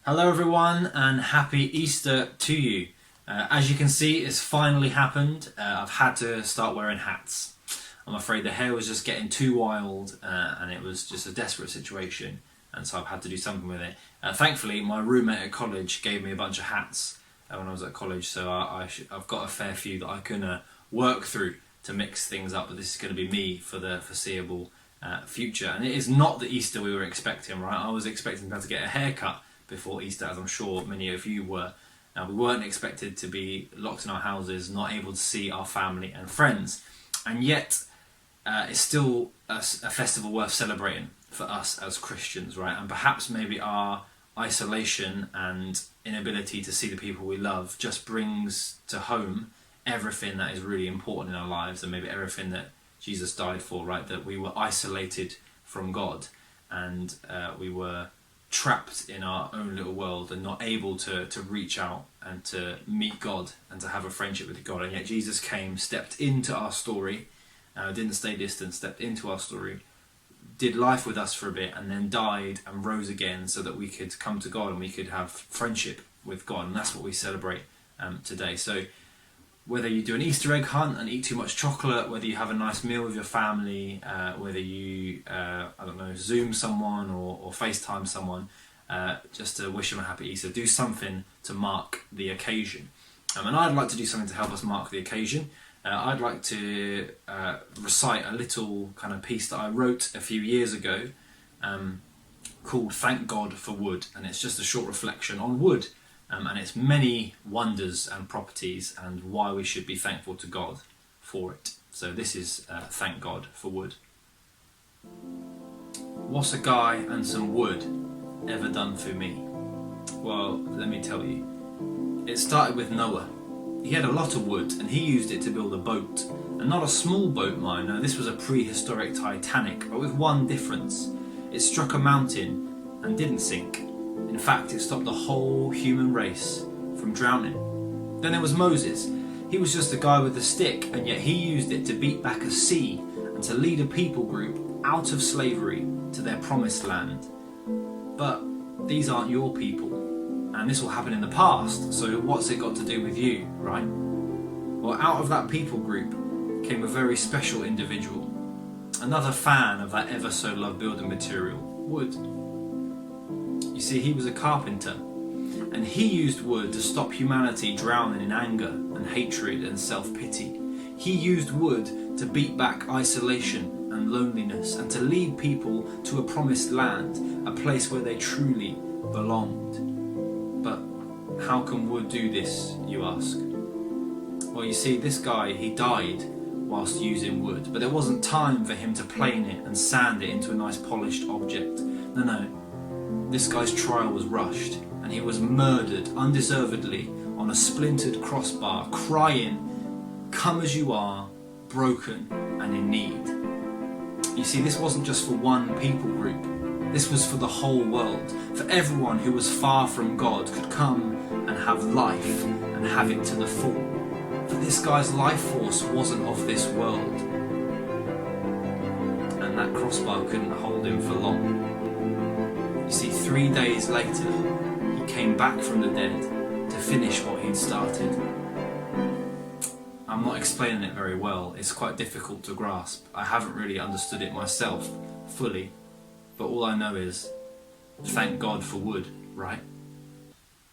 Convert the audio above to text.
Hello everyone and happy Easter to you. As you can see, it's finally happened. I've had to start wearing hats. I'm afraid the hair was just getting too wild and it was just a desperate situation, and so I've had to do something with it. Thankfully, my roommate at college gave me a bunch of hats when I was at college, so I've got a fair few that I can work through to mix things up, but this is going to be me for the foreseeable future. And it is not the Easter we were expecting, right? I was expecting to get a haircut before Easter, as I'm sure many of you were. Now, we weren't expected to be locked in our houses, not able to see our family and friends, and yet it's still a festival worth celebrating for us as Christians, right? And perhaps maybe our isolation and inability to see the people we love just brings to home everything that is really important in our lives, and maybe everything that Jesus died for, right? That we were isolated from God, and we were trapped in our own little world and not able to reach out and to meet God and to have a friendship with God. And yet Jesus came, stepped into our story, didn't stay distant, stepped into our story, did life with us for a bit, and then died and rose again so that we could come to God and we could have friendship with God. And that's what we celebrate today. So whether you do an Easter egg hunt and eat too much chocolate, whether you have a nice meal with your family, whether you, Zoom someone or FaceTime someone, just to wish them a happy Easter, do something to mark the occasion. And I'd like to do something to help us mark the occasion. I'd like to recite a little kind of piece that I wrote a few years ago called Thank God for Wood. And it's just a short reflection on wood. And its many wonders and properties, and why we should be thankful to God for it. So this is Thank God for Wood. What's a guy and some wood ever done for me? Well, let me tell you. It started with Noah. He had a lot of wood and he used it to build a boat. And not a small boat, mind. No, this was a prehistoric Titanic, but with one difference. It struck a mountain and didn't sink. In fact, it stopped the whole human race from drowning. Then there was Moses. He was just a guy with a stick, and yet he used it to beat back a sea and to lead a people group out of slavery to their promised land. But these aren't your people, and this will happen in the past, so what's it got to do with you, right? Well, out of that people group came a very special individual, another fan of that ever so loved building material, wood. You see, he was a carpenter, and he used wood to stop humanity drowning in anger and hatred and self-pity. He used wood to beat back isolation and loneliness, and to lead people to a promised land, a place where they truly belonged. But how can wood do this, you ask? Well, you see, this guy, he died whilst using wood, but there wasn't time for him to plane it and sand it into a nice polished object. No. This guy's trial was rushed, and he was murdered undeservedly on a splintered crossbar, crying, "Come as you are, broken and in need." You see, this wasn't just for one people group. This was for the whole world. For everyone who was far from God could come and have life and have it to the full. For this guy's life force wasn't of this world. And that crossbar couldn't hold him for long. You see, 3 days later, he came back from the dead to finish what he'd started. I'm not explaining it very well. It's quite difficult to grasp. I haven't really understood it myself fully, but all I know is, thank God for wood, right?